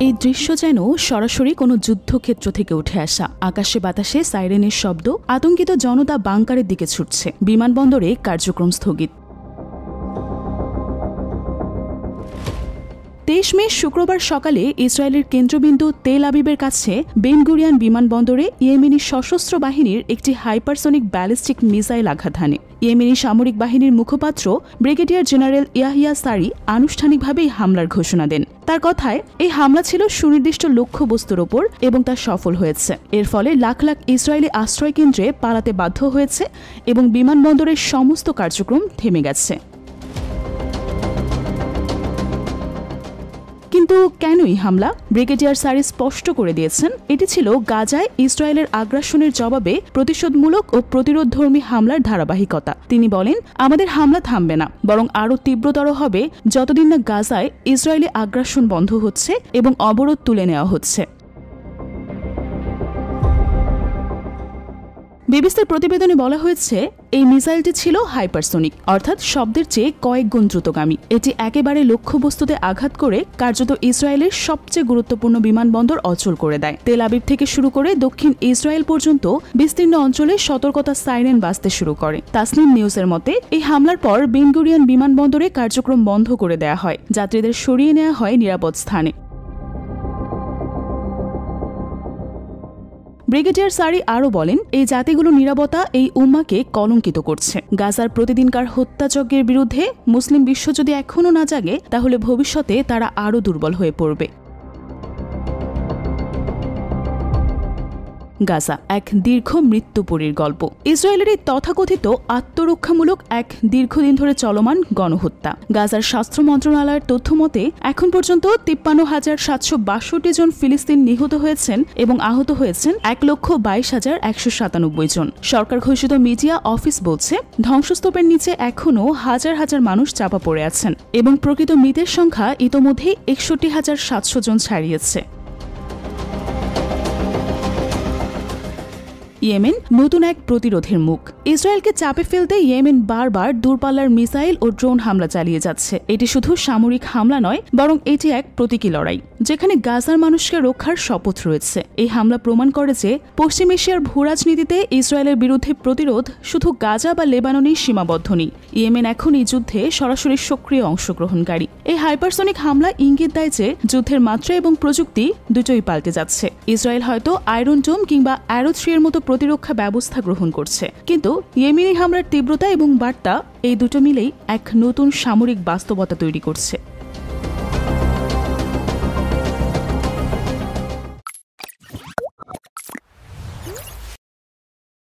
এই দৃশ্য যেন সরাসরি কোনো যুদ্ধক্ষেত্র থেকে উঠে আসা। আকাশে বাতাসে সাইরেনের শব্দ, আতঙ্কিত জনতা বাংকারের দিকে ছুটছে। বিমানবন্দরে কার্যক্রম স্থগিত। 23 মে শুক্রবার সকালে ইসরায়েলের কেন্দ্রবিন্দু তেল আবিবের কাছে বেন গুরিয়ন বিমানবন্দরে ইয়েমেনি সশস্ত্র বাহিনীর একটি হাইপারসনিক ব্যালিস্টিক মিসাইল আঘাত হানে। ইয়েমেনি সামরিক বাহিনীর মুখপাত্র ব্রিগেডিয়ার জেনারেল ইয়াহিয়া সারি আনুষ্ঠানিকভাবেই হামলার ঘোষণা দেন। তার কথায়, এই হামলা ছিল সুনির্দিষ্ট লক্ষ্যবস্তুর ওপর এবং তা সফল হয়েছে। এর ফলে লাখ লাখ ইসরায়েলি আশ্রয়কেন্দ্রে পালাতে বাধ্য হয়েছে এবং বিমানবন্দরের সমস্ত কার্যক্রম থেমে গেছে। কিন্তু কেনই হামলা? ব্রিগেডিয়ার সারি স্পষ্ট করে দিয়েছেন, এটি ছিল গাজায় ইসরায়েলের আগ্রাসনের জবাবে প্রতিশোধমূলক ও প্রতিরোধধর্মী হামলার ধারাবাহিকতা। তিনি বলেন, আমাদের হামলা থামবে না, বরং আরও তীব্রতর হবে যতদিন না গাজায় ইসরায়েলি আগ্রাসন বন্ধ হচ্ছে এবং অবরোধ তুলে নেওয়া হচ্ছে। বিবিসির প্রতিবেদনে বলা হয়েছে, এই মিসাইলটি ছিল হাইপারসনিক, অর্থাৎ শব্দের চেয়ে কয়েক গুণ দ্রুতগামী। এটি একেবারে লক্ষ্যবস্তুতে আঘাত করে কার্যত ইসরায়েলের সবচেয়ে গুরুত্বপূর্ণ বিমানবন্দর অচল করে দেয়। তেল আবিব থেকে শুরু করে দক্ষিণ ইসরায়েল পর্যন্ত বিস্তীর্ণ অঞ্চলে সতর্কতা সাইরেন বাজতে শুরু করে। তাসনিম নিউজের মতে, এই হামলার পর বেন গুরিয়ন বিমানবন্দরে কার্যক্রম বন্ধ করে দেওয়া হয়, যাত্রীদের সরিয়ে নেওয়া হয় নিরাপদ স্থানে। ব্রিগেডিয়ার সারি আরও বলেন, এই জাতিগুলোর নীরবতা এই উম্মাকে কলঙ্কিত করছে। গাজার প্রতিদিনকার হত্যাযজ্ঞের বিরুদ্ধে মুসলিম বিশ্ব যদি এখনও না জাগে, তাহলে ভবিষ্যতে তারা আরও দুর্বল হয়ে পড়বে। গাজা এক দীর্ঘ মৃত্যুপুরীর গল্প। ইসরায়েলের এই তথাকথিত আত্মরক্ষামূলক এক দীর্ঘদিন ধরে চলমান গণহত্যা। গাজার স্বাস্থ্য মন্ত্রণালয়ের তথ্য মতে এখন পর্যন্ত 53,762 জন ফিলিস্তিন নিহত হয়েছেন এবং আহত হয়েছেন 1,22,197 জন। সরকার ঘোষিত মিডিয়া অফিস বলছে, ধ্বংসস্তূপের নিচে এখনও হাজার হাজার মানুষ চাপা পড়ে আছেন এবং প্রকৃত মৃতের সংখ্যা ইতোমধ্যেই 61,700 জন ছাড়িয়েছে। ইয়েমেন নতুন এক প্রতিরোধের মুখ। ইসরায়েলকে চাপে ফেলতে ইয়েমেন বারবার দূরপাল্লার মিসাইল ও ড্রোন হামলা চালিয়ে যাচ্ছে। এটি শুধু সামরিক হামলা নয়, বরং এটি এক প্রতীকী লড়াই, যেখানে গাজার মানুষকে রক্ষার শপথ রয়েছে। এই হামলা প্রমাণ করে যে পশ্চিম এশিয়ার ভূরাজনীতিতে ইসরায়েলের বিরুদ্ধে প্রতিরোধ শুধু গাজা বা লেবাননেই সীমাবদ্ধ নেই। ইয়েমেন এখন এই যুদ্ধে সরাসরি সক্রিয় অংশগ্রহণকারী। এই হাইপারসনিক হামলা ইঙ্গিত দেয় যে যুদ্ধের মাত্রা এবং প্রযুক্তি দুটোই পাল্টে যাচ্ছে। ইসরায়েল হয়তো আয়রন ডোম কিংবা অ্যারো 3 এর মতো প্রতিরক্ষা ব্যবস্থা গ্রহণ করছে, কিন্তু ইয়েমেনি হামলার তীব্রতা এবং বার্তা এই দুটো মিলেই এক নতুন সামরিক বাস্তবতা তৈরি করছে।